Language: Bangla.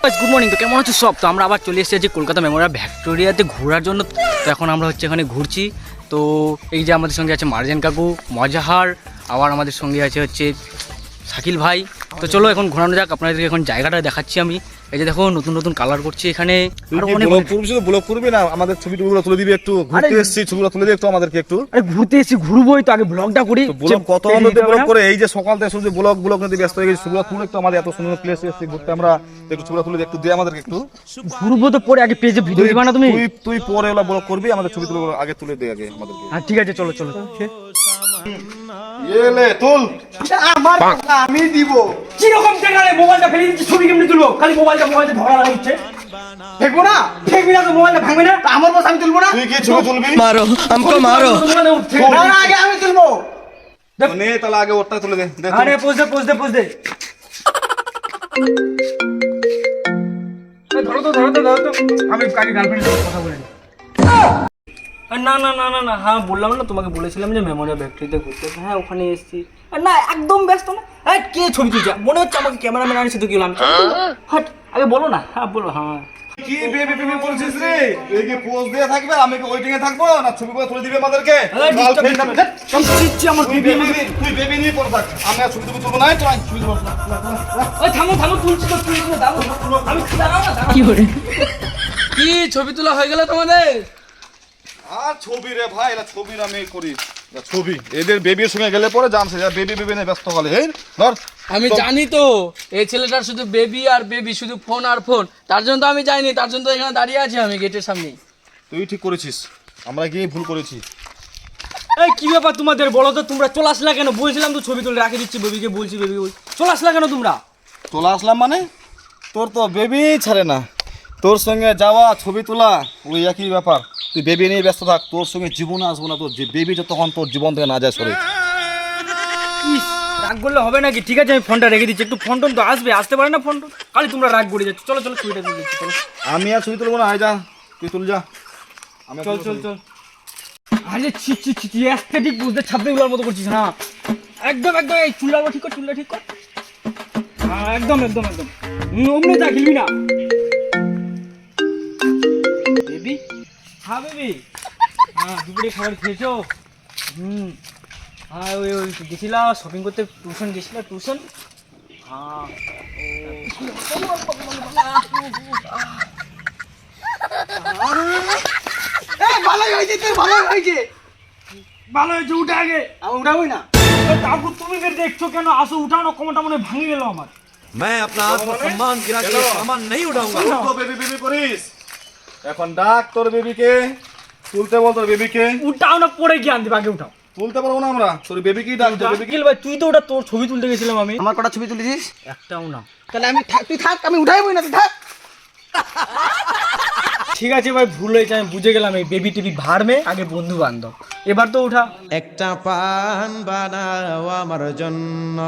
Good morning. তো কেমন আছো সব? তো আমরা আবার চলে এসেছি কলকাতা মেমোরিয়াল ভিক্টোরিয়াতে ঘোরার জন্য। তো এখন আমরা এখানে ঘুরছি। তো এই যে আমাদের সঙ্গে আছে মার্জেন কাকু, মজাহার, আবার আমাদের সঙ্গে আছে শাকিল ভাই। তো চলো এখন ঘোরানো যাক, আপনাদেরকে এখন জায়গাটা দেখাচ্ছি আমি। এই যে দেখো নতুন নতুন কালার করছি এখানে। আর অনেক ব্লগ করবি না, আমাদের ছবিগুলো তুলে দিবি একটু। ঘুরতে এসেছি, ছবিগুলো তুলে দিবি একটু আমাদেরকে একটু। আরে ঘুরতে এসেছি, ঘুরবোই তো, আগে ব্লগটা করি। ব্লগ কত আমাদের ব্লগ করে, এই যে সকাল থেকে শুধু ব্লগ নিতে ব্যস্ত হয়ে গেছি। ছবিগুলো তুলে একটু, আমাদের এত সুন্দর প্লেস এসেছি ঘুরতে, আমরা একটু ছবিগুলো তুলে একটু দে আমাদেরকে একটু। ঘুরবো তো পরে, আগে পেজে ভিডিও দিবা না তুমি? তুই পরে ওলা ব্লগ করবি, আমাদের ছবি তুলে আগে তুলে দে আগে আমাদেরকে। হ্যাঁ ঠিক আছে, চলো চলো। এলে তুল আমার আমি দিব। কি রকম চ্যানেলে মোবাইলটা ফেলে দিচ্ছি, ছবি কেমনে তুলবো? খালি মোবাইলটা ধরা লাগছে। দেখবো না, দেখবি না তো, মোবাইলটা ভাঙবে না। আমার বস আমি তুলবো না। তুই কি ছবি তুলবি? मारो हमको मारो। না না, আগে আমি তুলবো। নে তাহলে আগে ওরটা তুলে দে। আরে পোজ দে। ধরো তো। আমি কাকি গার্লফ্রেন্ডের সাথে কথা বলে নিই। না, হ্যাঁ বললাম না তোমাকে, বলেছিলাম যে মেমোরিয়াল ভিক্টোরিয়াতে ঘুরতে। হ্যাঁ ওখানে এসেছি। না একদম ব্যস্ত না। হ্যাঁ কে ছবি তুলছে? মনে হচ্ছে আমাকে ক্যামেরাম্যান আনিছে তো, কি হলাম? হাট আগে বলো না। হ্যাঁ বলো। হ্যাঁ কি বেবি বলছিস রে? এই কি পোজ দিয়ে থাকবে, আমি কি ওয়েটিং এ থাকবো না? ছবিগুলো তুলে দিবে আমাদেরকে। আমার তুই বেবি নিয়ে পড়ে থাক, আমি আর ছবি তুলবো না। তো ছবি তুলবো না। থামো তুলছি তো, দাও। আমি দাঁড়াও না। কি ছবি তোলা হয়ে গেল তোমাদের? আর ছবি রে ভাই, এটা ছবি আমি করি। ছবি এদের বেবির সঙ্গে গেলে পরে জানছে বেবি নিয়ে ব্যস্ত হলে। এই ধর, আমি জানি তো এই ছেলেটার শুধু বেবি আর বেবি, শুধু ফোন আর ফোন। তার জন্য তো আমি যাইনি, তার জন্য তো এখানে দাঁড়িয়ে আছি আমি গেটের সামনে। তুই ঠিক করেছিস, আমরা গিয়ে ভুল করেছি। এই কি ব্যাপার তোমাদের? বলো তো, তোমরা চলে আসলা কেন? বলছিলাম তো ছবি তুলে রাখে দিচ্ছি, বেবিকে বলছি চলে আসলা কেন তোমরা? তোলা আসলাম মানে তোর তো বেবি ছাড়ে না, তোর সঙ্গে যাওয়া ছবি তোলা ওই একই ব্যাপার। তুই বেবি নিয়ে ব্যস্ত থাক, তোর সঙ্গে জীবনে আসবো না। তোর যে বেবি যতক্ষণ তোর জীবন থেকে না যায় সরে। ইস, রাগ করলে হবে নাকি? ঠিক আছে আমি ফোনটা রেখে দিচ্ছি। একটু ফোন টোন তো আসতে পারে না ফোন টোন, খালি তোমরা রাগ করে যাচ্ছ। চলো ছবিটা তুলে দিচ্ছি, চলো। আমি আর ছবি তুলবো না, আয় যা তুই তুল যা। আমি চল। আরে ছি অ্যাস্থেটিক বুঝতে ছাপড়িগুলোর মতো করছিস না। একদম এই চুলটা ঠিক কর। হ্যাঁ একদম অমনি তা খেলবি না। বেবি, হ্যাঁ বেবি, হ্যাঁ দুপুরে খাবার খেয়েছো? হ্যাঁ ওই গেছিলা শপিং করতে, টিউশন গেছিলা। হ্যাঁ ভালোই হয়েছে, তুই ভালো হয়েছে। উঠে আগে। আমি উঠাবোই না। তারপর তুমি বের দেখছো কেন? আসো উঠানো, কমটা মনে ভাঙে গেল আমার। मैं अपना आत्मसम्मान गिरा के सामान नहीं उठाऊंगा। বেবি করিস এখন, ডাক তোর বেবিকে, তুলতে বল তোর বেবিকে। উঠাও না, পরে গিয়ে আনতে, আগে উঠাও। তুলতে পারবো না আমরা, তোর বেবিকেই ডাক। তোর বেবিকে ভাই তুই তো ওটা তোর ছবি তুলতে গেছিলাম আমি। আমার কটা ছবি তুলেছিস? একটাও না। তাহলে তুই থাক, আমি উঠাইবই না, তুই থাক। ঠিক আছে ভাই, ভুল হয়েছে, আমি বুঝে গেলাম। এই বেবি টিভি ভাড়মে, আগে বন্ধু বান্ধব। এবার তো উঠা। একটা পান বানাও আমার জন্য।